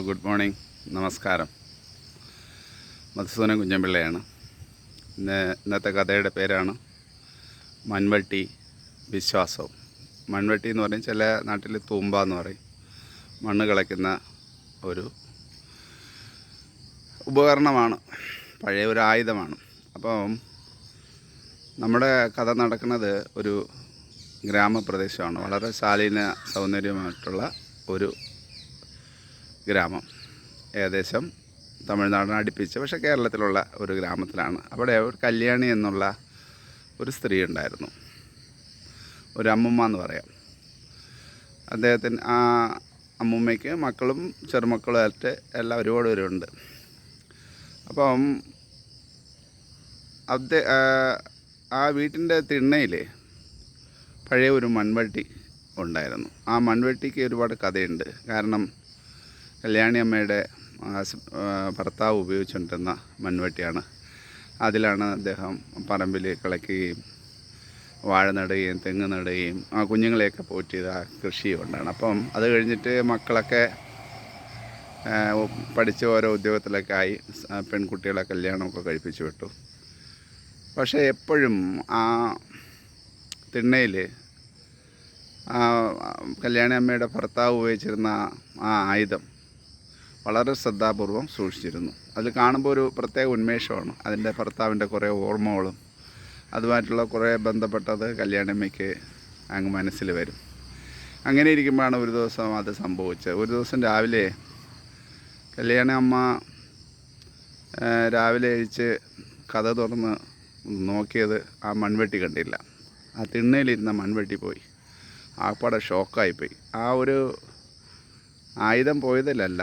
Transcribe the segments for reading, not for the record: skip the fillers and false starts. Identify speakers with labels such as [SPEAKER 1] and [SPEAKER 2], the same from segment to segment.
[SPEAKER 1] Good morning, നമസ്കാരം. മധുസൂദനൻ കുഞ്ഞമ്പിള്ളയാണ്. ഇന്നത്തെ കഥയുടെ പേരാണ് മൺവെട്ടി വിശ്വാസവും. മൺവെട്ടി എന്ന് പറയും, ചില നാട്ടിൽ തൂമ്പ എന്ന് പറയും. മണ്ണ് കളയ്ക്കുന്ന ഒരു ഉപകരണമാണ്, പഴയ ഒരു ആയുധമാണ്. അപ്പം നമ്മുടെ കഥ നടക്കുന്നത് ഒരു ഗ്രാമപ്രദേശമാണ്. വളരെ ശാലീന സൗന്ദര്യമായിട്ടുള്ള ഒരു ഗ്രാമം, ഏകദേശം തമിഴ്നാടിനെ അടുപ്പിച്ച്, പക്ഷേ കേരളത്തിലുള്ള ഒരു ഗ്രാമത്തിലാണ്. അവിടെ ഒരു കല്യാണി എന്നുള്ള ഒരു സ്ത്രീ ഉണ്ടായിരുന്നു, ഒരു അമ്മുമ്മ എന്ന് പറയാം. അദ്ദേഹത്തിന് ആ അമ്മുമ്മയ്ക്ക് മക്കളും ചെറുമക്കളുമായിട്ട് എല്ലാം ഒരുപാട് പേരുണ്ട്. അപ്പം ആ വീട്ടിൻ്റെ തിണ്ണയിൽ പഴയ ഒരു മൺവെട്ടി ഉണ്ടായിരുന്നു. ആ മൺവെട്ടിക്ക് ഒരുപാട് കഥയുണ്ട്. കാരണം കല്യാണി അമ്മയുടെ ഭർത്താവ് ഉപയോഗിച്ചുകൊണ്ടിരുന്ന മൺവെട്ടിയാണ്. അതിലാണ് അദ്ദേഹം പറമ്പിൽ കളിക്കുകയും വാഴ നടുകയും തെങ്ങ് നടുകയും ആ കുഞ്ഞുങ്ങളെയൊക്കെ പോറ്റിയത് ആ കൃഷി കൊണ്ടാണ്. അപ്പം അത് കഴിഞ്ഞിട്ട് മക്കളൊക്കെ പഠിച്ച് ഓരോ ഉദ്യോഗത്തിലൊക്കെ ആയി, പെൺകുട്ടികളെ കല്യാണമൊക്കെ കഴിപ്പിച്ചു വിട്ടു. പക്ഷേ എപ്പോഴും ആ തിണ്ണയിൽ കല്യാണി അമ്മയുടെ ഭർത്താവ് ഉപയോഗിച്ചിരുന്ന ആ ആയുധം വളരെ ശ്രദ്ധാപൂർവം സൂക്ഷിച്ചിരുന്നു. അതിൽ കാണുമ്പോൾ ഒരു പ്രത്യേക ഉന്മേഷമാണ്. അതിൻ്റെ ഭർത്താവിൻ്റെ കുറേ ഓർമ്മകളും അതുമായിട്ടുള്ള കുറേ ബന്ധപ്പെട്ടത് കല്യാണമ്മയ്ക്ക് അങ്ങ് മനസ്സിൽ വരും. അങ്ങനെ ഇരിക്കുമ്പോഴാണ് ഒരു ദിവസം അത് സംഭവിച്ചത്. ഒരു ദിവസം രാവിലെ കല്യാണ അമ്മ രാവിലെ എഴുതിച്ച് കഥ തുറന്ന് നോക്കിയത് ആ മൺവെട്ടി കണ്ടില്ല. ആ തിണ്ണയിലിരുന്ന മൺവെട്ടി പോയി. ആപ്പാടെ ഷോക്കായിപ്പോയി. ആ ഒരു ആയുധം പോയതിലല്ല,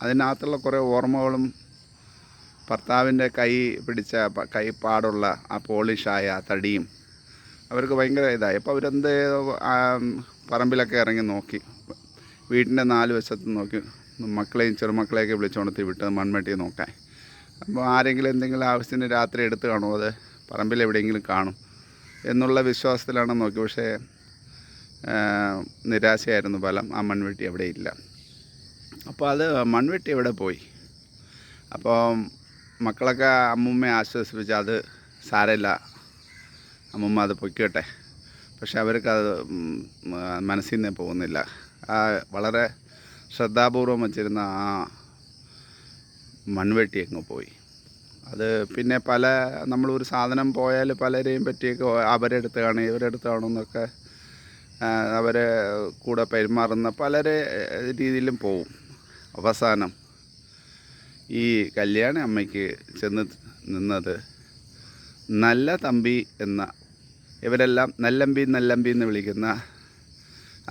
[SPEAKER 1] അതിനകത്തുള്ള കുറേ ഓർമ്മകളും ഭർത്താവിൻ്റെ കൈ പിടിച്ച കൈപ്പാടുള്ള ആ പോളിഷായ തടിയും അവർക്ക് ഭയങ്കര ഇതായി. അപ്പോൾ അവരെന്ത് പറമ്പിലൊക്കെ ഇറങ്ങി നോക്കി, വീട്ടിൻ്റെ 4 വശത്തും നോക്കി, മക്കളെയും ചെറുമക്കളെയൊക്കെ വിളിച്ചുകൊടുത്ത് വിട്ടത് മൺവെട്ടി നോക്കാൻ. അപ്പോൾ ആരെങ്കിലും എന്തെങ്കിലും ആവശ്യത്തിന് രാത്രി എടുത്ത് കാണുമോ, അത് പറമ്പിൽ എവിടെയെങ്കിലും കാണും എന്നുള്ള വിശ്വാസത്തിലാണ് നോക്കി. പക്ഷേ നിരാശയായിരുന്നു ഫലം. ആ മൺവെട്ടി എവിടെ ഇല്ല. അപ്പോൾ അത് മൺവെട്ടി എവിടെ പോയി? അപ്പോൾ മക്കളൊക്കെ അമ്മൂമ്മയെ ആശ്വസിപ്പിച്ച്, അത് സാരമില്ല അമ്മൂമ്മ, അത് പൊയ്ക്കോട്ടെ. പക്ഷെ അവർക്കത് മനസ്സിൽ നിന്ന് പോകുന്നില്ല. ആ വളരെ ശ്രദ്ധാപൂർവം വച്ചിരുന്ന ആ മൺവെട്ടി അങ്ങ് പോയി. അത് പിന്നെ നമ്മളൊരു സാധനം പോയാൽ പലരെയും പറ്റിയൊക്കെ അവരെടുത്ത് കാണും ഇവരെടുത്ത് കാണുമെന്നൊക്കെ അവരെ കൂടെ പെരുമാറുന്ന പലരെ രീതിയിലും പോവും. അവസാനം ഈ കല്യാണ അമ്മയ്ക്ക് ചെന്ന് നിന്നത് നല്ല തമ്പി എന്ന, ഇവരെല്ലാം നല്ലമ്പി എന്ന് വിളിക്കുന്ന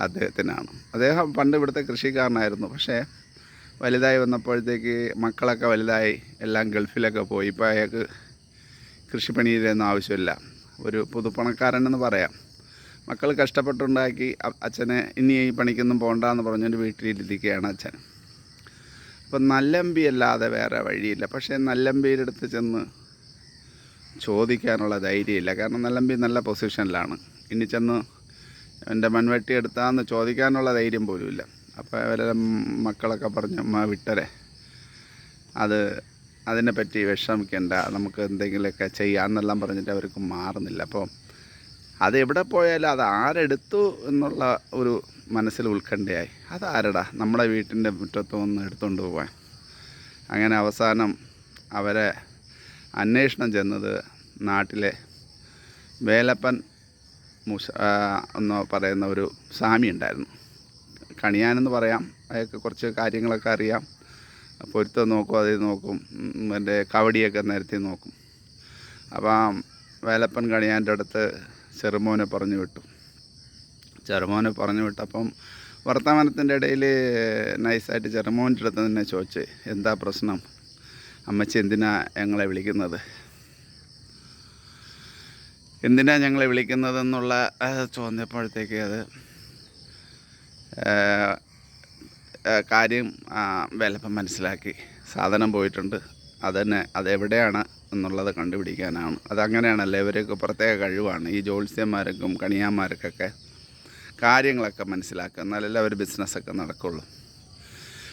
[SPEAKER 1] അദ്ദേഹത്തിനാണ്. അദ്ദേഹം പണ്ട് ഇവിടുത്തെ കൃഷിക്കാരനായിരുന്നു. പക്ഷേ വലുതായി വന്നപ്പോഴത്തേക്ക് മക്കളൊക്കെ വലുതായി, എല്ലാം ഗൾഫിലൊക്കെ പോയി. ഇപ്പോൾ അയാൾക്ക് കൃഷിപ്പണിയിലൊന്നും ആവശ്യമില്ല, ഒരു പുതുപ്പണക്കാരനെന്ന് പറയാം. മക്കൾ കഷ്ടപ്പെട്ടുണ്ടാക്കി അച്ഛനെ ഇനി ഈ പണിക്കൊന്നും പോകണ്ടെന്ന് പറഞ്ഞുകൊണ്ട് വീട്ടിലിരിക്കുകയാണ് അച്ഛൻ. അപ്പം നല്ലമ്പി അല്ലാതെ വേറെ വഴിയില്ല. പക്ഷേ നല്ലമ്പിയുടെ അടുത്ത് ചെന്ന് ചോദിക്കാനുള്ള ധൈര്യമില്ല. കാരണം നല്ലമ്പി നല്ല പൊസിഷനിലാണ്. ഇനി ചെന്ന് എൻ്റെ മൺവെട്ടി എടുത്താന്ന് ചോദിക്കാനുള്ള ധൈര്യം പോലുമില്ല. അപ്പോൾ അവരുടെ മക്കളൊക്കെ പറഞ്ഞു, അമ്മ വിട്ടരെ, അതിനെപ്പറ്റി വിഷമിക്കേണ്ട, നമുക്ക് എന്തെങ്കിലുമൊക്കെ ചെയ്യാമെന്നെല്ലാം പറഞ്ഞിട്ട് അവർക്ക് മാറുന്നില്ല. അപ്പോൾ അത് എവിടെ പോയാലും അത് ആരെടുത്തു എന്നുള്ള ഒരു മനസ്സിൽ ഉത്കണ്ഠയായി. അതാരടാ നമ്മുടെ വീട്ടിൻ്റെ മുറ്റത്ത് വന്ന് എടുത്തുകൊണ്ട് പോകാൻ? അങ്ങനെ അവസാനം അവരെ അന്വേഷണം ചെന്നത് നാട്ടിലെ വേലപ്പൻ എന്ന് പറയുന്ന ഒരു സ്വാമി ഉണ്ടായിരുന്നു. കണിയാനെന്ന് പറയാം. അയാൾക്ക് കുറച്ച് കാര്യങ്ങളൊക്കെ അറിയാം. പൊരുത്തം നോക്കും, അതിൽ നോക്കും, എൻ്റെ കവടിയൊക്കെ നിരത്തി നോക്കും. അപ്പം വേലപ്പൻ കണിയാൻ്റെ അടുത്ത് ചെറുമോനെ പറഞ്ഞു വിട്ടപ്പം വർത്തമാനത്തിൻ്റെ ഇടയിൽ നൈസായിട്ട് ചെറുമോൻ്റെ അടുത്ത് തന്നെ ചോദിച്ച്, എന്താ പ്രശ്നം അമ്മച്ചി, എന്തിനാ ഞങ്ങളെ വിളിക്കുന്നതെന്നുള്ള ചോദിച്ചപ്പോഴത്തേക്ക് അത് കാര്യം വേലപ്പൻ മനസ്സിലാക്കി. സാധനം പോയിട്ടുണ്ട്, അതെവിടെയാണ് എന്നുള്ളത് കണ്ടുപിടിക്കാനാണ്. അതങ്ങനെയാണല്ലോ, ഇവർക്ക് പ്രത്യേക കഴിവാണ്. ഈ ജ്യോത്സ്യന്മാർക്കും കണിയാന്മാർക്കൊക്കെ കാര്യങ്ങളൊക്കെ മനസ്സിലാക്കുക, എന്നാലല്ലേ അവർ ബിസിനസ്സൊക്കെ നടക്കുള്ളൂ.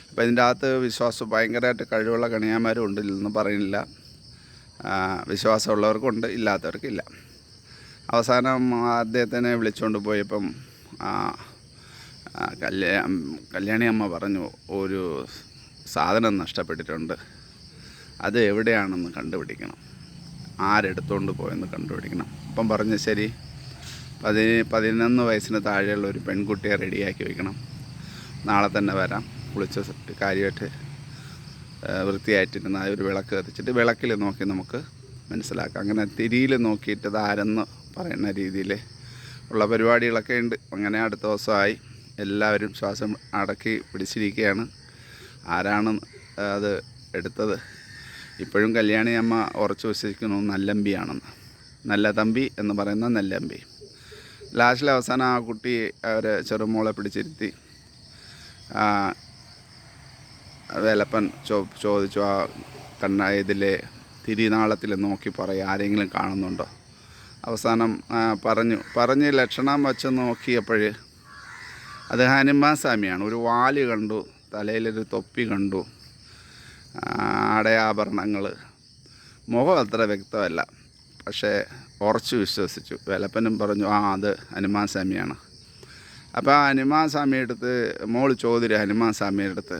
[SPEAKER 1] അപ്പോൾ ഇതിൻ്റെ അകത്ത് വിശ്വാസം ഭയങ്കരമായിട്ട് കഴിവുള്ള കണിയാന്മാരും ഉണ്ട്, ഇല്ലെന്ന് പറയുന്നില്ല. വിശ്വാസമുള്ളവർക്കുണ്ട്, ഇല്ലാത്തവർക്കില്ല. അവസാനം അദ്ദേഹത്തിനെ വിളിച്ചുകൊണ്ട് പോയപ്പം കല്യാണി അമ്മ പറഞ്ഞു, ഒരു സാധനം നഷ്ടപ്പെട്ടിട്ടുണ്ട്, അത് എവിടെയാണെന്ന് കണ്ടുപിടിക്കണം, ആരെടുത്തുകൊണ്ട് പോയെന്ന് കണ്ടുപിടിക്കണം. അപ്പം പറഞ്ഞു, ശരി, 11 വയസ്സിന് താഴെയുള്ള ഒരു പെൺകുട്ടിയെ റെഡിയാക്കി വയ്ക്കണം, നാളെ തന്നെ വരാം, കുളിച്ച് കാര്യമായിട്ട് വൃത്തിയായിട്ടിരുന്ന ഒരു വിളക്ക് കത്തിച്ചിട്ട് വിളക്കിൽ നോക്കി നമുക്ക് മനസ്സിലാക്കാം. അങ്ങനെ തിരിയിൽ നോക്കിയിട്ട് ഇത് ആരെന്ന് പറയുന്ന രീതിയിൽ ഉള്ള പരിപാടികളൊക്കെ ഉണ്ട്. അങ്ങനെ അടുത്ത ദിവസമായി എല്ലാവരും ശ്വാസം അടക്കി പിടിച്ചിരിക്കുകയാണ്. ആരാണ് അത് എടുത്തത്? ഇപ്പോഴും കല്യാണി അമ്മ ഉറച്ചു വിശ്വസിക്കുന്നു നല്ലമ്പിയാണെന്ന്. നല്ല തമ്പി എന്ന് പറയുന്ന നെല്ലമ്പി. ലാസ്റ്റിൽ അവസാനം ആ കുട്ടി അവരെ ചെറുമോളെ പിടിച്ചിരുത്തി വേലപ്പൻ ചോദിച്ചു, ആ ഇതിലെ തിരിനാളത്തിൽ നോക്കി പറയും, ആരെങ്കിലും കാണുന്നുണ്ടോ? അവസാനം പറഞ്ഞ് ലക്ഷണം വെച്ച് നോക്കിയപ്പോൾ അത് ഹനുമാൻ സ്വാമിയാണ്. ഒരു വാല് കണ്ടു, തലയിലൊരു തൊപ്പി കണ്ടു, ആടയാഭരണങ്ങൾ, മുഖം അത്ര വ്യക്തമല്ല, പക്ഷേ ഉറച്ചു വിശ്വസിച്ചു. വേലപ്പനും പറഞ്ഞു, അത് ഹനുമാൻ സ്വാമിയാണ്. അപ്പോൾ ആ ഹനുമാൻ സ്വാമിയുടെ അടുത്ത് മോൾ ചോദിച്ചു, ഹനുമാൻ സ്വാമിയുടെ അടുത്ത്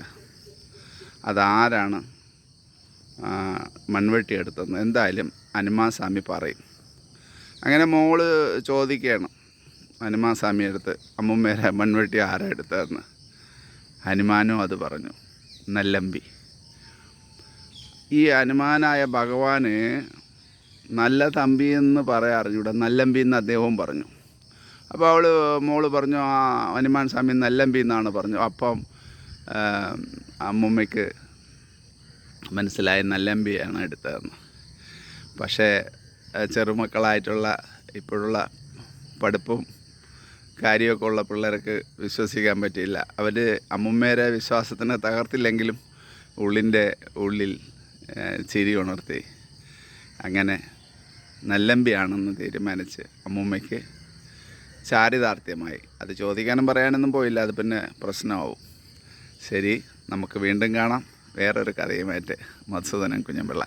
[SPEAKER 1] അതാരാണ് മൺവെട്ടി എടുത്തതെന്ന്. എന്തായാലും ഹനുമാൻ സ്വാമി പറയും. അങ്ങനെ മോള് ചോദിക്കുകയാണ് ഹനുമാൻ സ്വാമിയുടെ അടുത്ത്, അമ്മുമ്മേരെ മൺവെട്ടി ആരാ എടുത്തതെന്ന്. ഹനുമാനും അത് പറഞ്ഞു, നല്ലമ്പി. ഈ ഹനുമാനായ ഭഗവാന് നല്ല തമ്പി എന്ന് പറയാറിഞ്ഞൂടെ, നല്ലമ്പി എന്ന് അദ്ദേഹവും പറഞ്ഞു. അപ്പോൾ മോള് പറഞ്ഞു, ഹനുമാൻ സ്വാമി നല്ലമ്പി എന്നാണ് പറഞ്ഞു. അപ്പം അമ്മുമ്മയ്ക്ക് മനസ്സിലായി നല്ലമ്പിയാണ് എടുത്തതെന്ന്. പക്ഷേ ചെറുമക്കളായിട്ടുള്ള ഇപ്പോഴുള്ള പഠിപ്പും കാര്യമൊക്കെ ഉള്ള പിള്ളേർക്ക് വിശ്വസിക്കാൻ പറ്റിയില്ല. അവർ അമ്മുമ്മേരെ വിശ്വാസത്തിനെ തകർത്തില്ലെങ്കിലും ഉള്ളിൽ ചിരി ഉണർത്തി. അങ്ങനെ നല്ലമ്പിയാണെന്ന് തീരുമാനിച്ച് അമ്മുമ്മയ്ക്ക് ചാരിതാർത്ഥ്യമായി. അത് ചോദിക്കാനും പറയാനൊന്നും പോയില്ല, അത് പിന്നെ പ്രശ്നമാവും. ശരി, നമുക്ക് വീണ്ടും കാണാം വേറൊരു കഥയുമായിട്ട്. മധുസൂദനൻ കുഞ്ഞമ്പിള്ള.